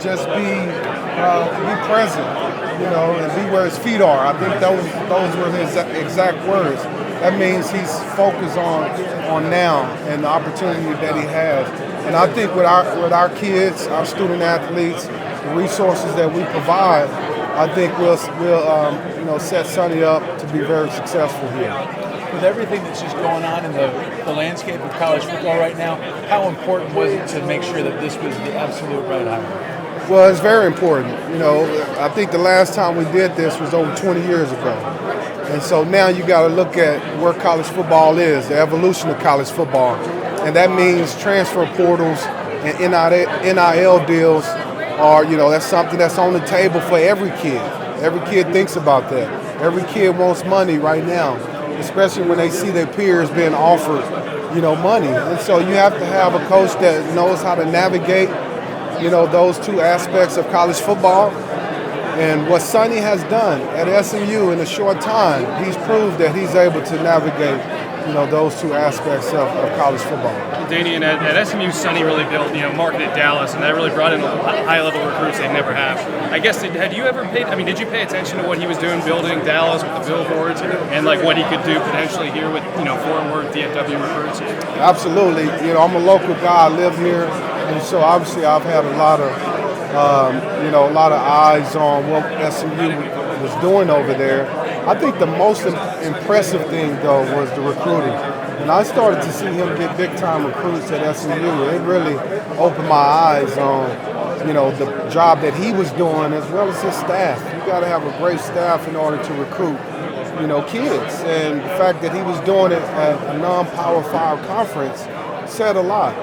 just be present, and be where his feet are. I think those were his exact words. That means he's focused on now and the opportunity that he has. And I think with our kids, our student athletes, the resources that we provide, I think we'll set Sonny up to be very successful here. With everything that's just going on in the landscape of college football right now, how important was it to make sure that this was the absolute right hire? Well, it's very important. I think the last time we did this was over 20 years ago. And so now you got to look at where college football is, the evolution of college football. And that means transfer portals and NIL deals are, that's something that's on the table for every kid. Every kid thinks about that. Every kid wants money right now, especially when they see their peers being offered, money. And so you have to have a coach that knows how to navigate, those two aspects of college football. And what Sonny has done at SMU in a short time, he's proved that he's able to navigate, those two aspects of college football. LaDainian, at SMU, Sonny really built, marketed Dallas, and that really brought in high-level recruits they never have. I guess, did you pay attention to what he was doing building Dallas with the billboards and what he could do potentially here with, foreign work DFW recruits? Absolutely. I'm a local guy. I live here, and so obviously I've had a lot of eyes on what SMU was doing over there. I think the most impressive thing, though, was the recruiting. And I started to see him get big-time recruits at SMU. It really opened my eyes on, the job that he was doing as well as his staff. You got to have a great staff in order to recruit, kids. And the fact that he was doing it at a non-Power 5 conference said a lot.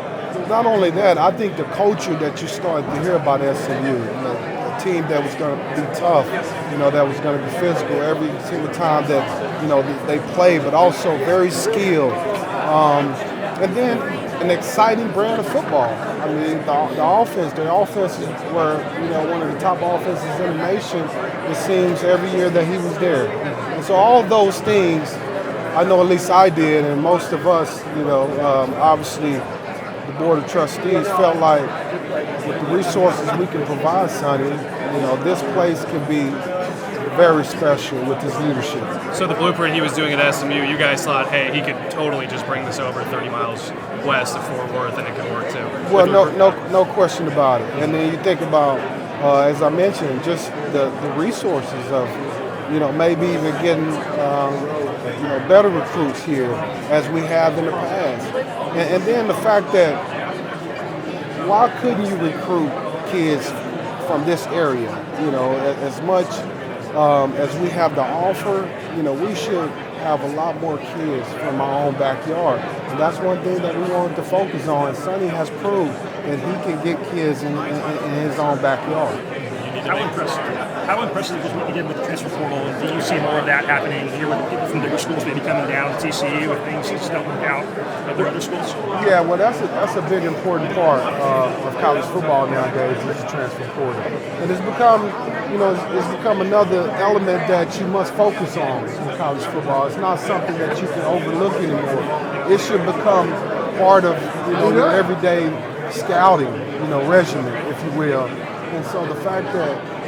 Not only that, I think the culture that you started to hear about SMU, a team that was going to be tough, that was going to be physical every single time that, they play, but also very skilled. And then an exciting brand of football. I mean, the offense were, one of the top offenses in the nation, it seems, every year that he was there. And so all those things, I know at least I did, and most of us, obviously, the Board of Trustees felt like with the resources we can provide Sonny, this place can be very special with his leadership. So the blueprint he was doing at SMU, you guys thought, hey, he could totally just bring this over 30 miles west of Fort Worth and it could work too? Well, no question about it. And then you think about, as I mentioned, just the resources of, maybe even getting, better recruits here as we have in the past. And then the fact that why couldn't you recruit kids from this area? As much as we have to offer, we should have a lot more kids from our own backyard. And that's one thing that we wanted to focus on. Sonny has proved that he can get kids in his own backyard. How impressive was what you did with the transfer portal? And do you see more of that happening here with people from bigger schools maybe coming down to TCU if things just don't work out at their other schools? Yeah, well, that's a big important part of college football nowadays is the transfer portal, and it's become another element that you must focus on in college football. It's not something that you can overlook anymore. It should become part of your everyday scouting, regimen, if you will. And so the fact that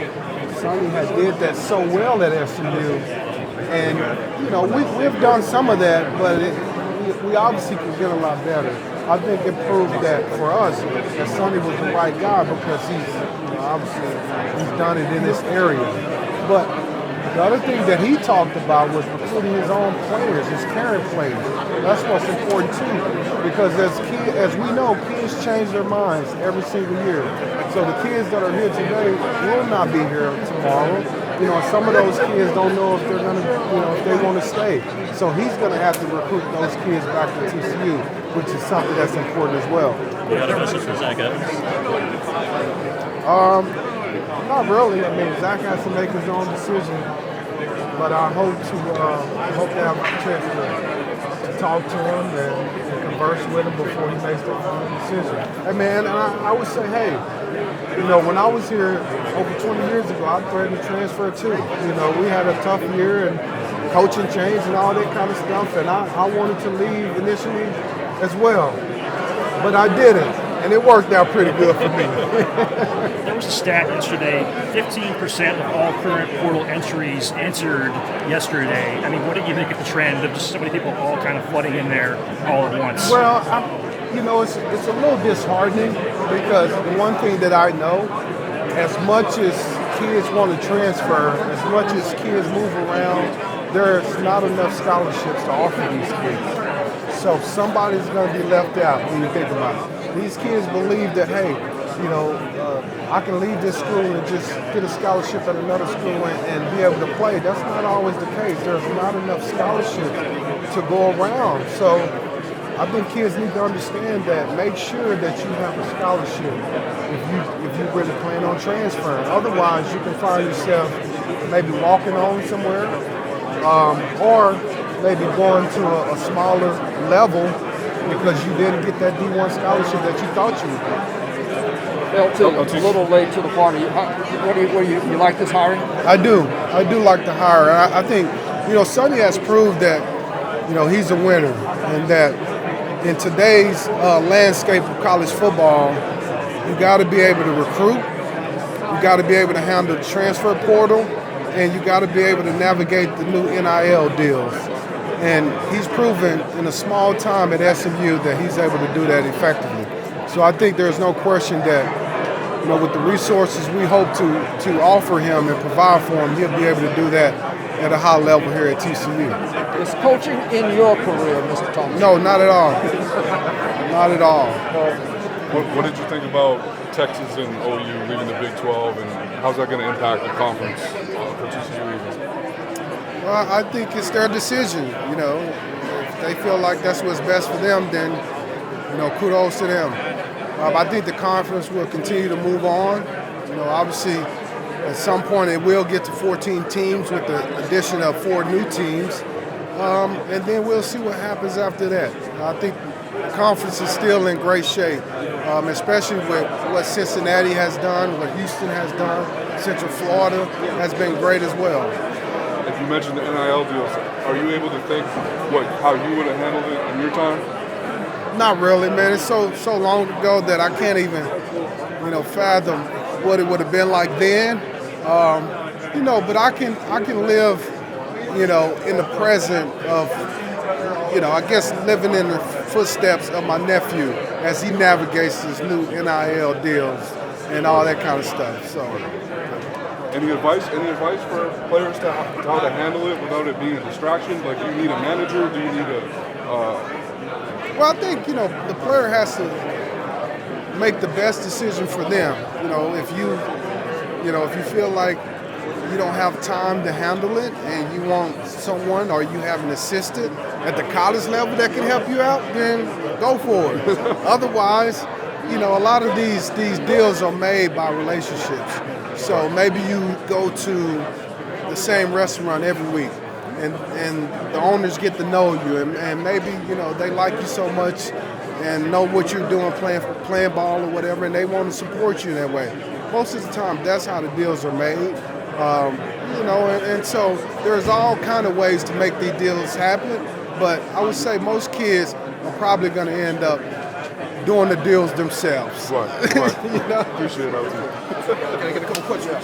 Sonny did that so well at SMU, and we've done some of that, but we obviously can get a lot better. I think it proved that for us that Sonny was the right guy because he's done it in this area. But the other thing that he talked about was recruiting his own players, his current players. That's what's important too, because as we know, kids change their minds every single year. So the kids that are here today will not be here tomorrow. Some of those kids don't know if they're gonna, if they want to stay. So he's gonna have to recruit those kids back to TCU, which is something that's important as well. You got a message for Zach Evans? Not really. I mean, Zach has to make his own decision, but I hope to have a chance to talk to him and converse with him before he makes the final decision. Hey, man, I would say, hey, when I was here over 20 years ago, I threatened to transfer too. We had a tough year and coaching changed and all that kind of stuff, and I wanted to leave initially as well, but I didn't. and it worked out pretty good for me. There was a stat yesterday, 15% of all current portal entries entered yesterday. I mean, what did you think of the trend of just so many people all kind of flooding in there all at once? Well, it's a little disheartening because the one thing that I know, as much as kids want to transfer, as much as kids move around, there's not enough scholarships to offer these kids. So somebody's going to be left out when you think about it. These kids believe that, hey, I can leave this school and just get a scholarship at another school and be able to play. That's not always the case. There's not enough scholarships to go around. So I think kids need to understand that. Make sure that you have a scholarship if you really plan on transferring. Otherwise, you can find yourself maybe walking on somewhere, or maybe going to a smaller level because you didn't get that D1 scholarship that you thought you would get. LT, it's a little late to the party. You like this hiring? I do like the hire. I think, Sonny has proved that, he's a winner, and that in today's landscape of college football, you got to be able to recruit, you got to be able to handle the transfer portal, and you got to be able to navigate the new NIL deals. And he's proven in a small time at SMU that he's able to do that effectively. So I think there's no question that, with the resources we hope to offer him and provide for him, he'll be able to do that at a high level here at TCU. Is coaching in your career, Mr. Tomlinson? No, not at all. Not at all. What did you think about Texas and OU leaving the Big 12, and how's that going to impact the conference for TCU even? Well, I think it's their decision. If they feel like that's what's best for them, then kudos to them. I think the conference will continue to move on. Obviously, at some point it will get to 14 teams with the addition of 4 new teams, and then we'll see what happens after that. I think the conference is still in great shape, especially with what Cincinnati has done, what Houston has done. Central Florida has been great as well. If you mentioned the NIL deals, are you able to think how you would have handled it in your time? Not really, man. It's so long ago that I can't even, fathom what it would have been like then. But I can live, in the present of, I guess living in the footsteps of my nephew as he navigates his new NIL deals and all that kind of stuff. So. Any advice for players to how to handle it without it being a distraction? Like, do you need a manager? Do you need a Well, I think, the player has to make the best decision for them. If you feel like you don't have time to handle it and you want someone or you have an assistant at the college level that can help you out, then go for it. Otherwise, a lot of these deals are made by relationships. So maybe you go to the same restaurant every week. And the owners get to know you, and maybe they like you so much and know what you're doing, playing ball or whatever, and they want to support you that way. Most of the time, that's how the deals are made, and so there's all kind of ways to make these deals happen. But I would say most kids are probably going to end up doing the deals themselves. Right. Appreciate it. Can I get a couple questions?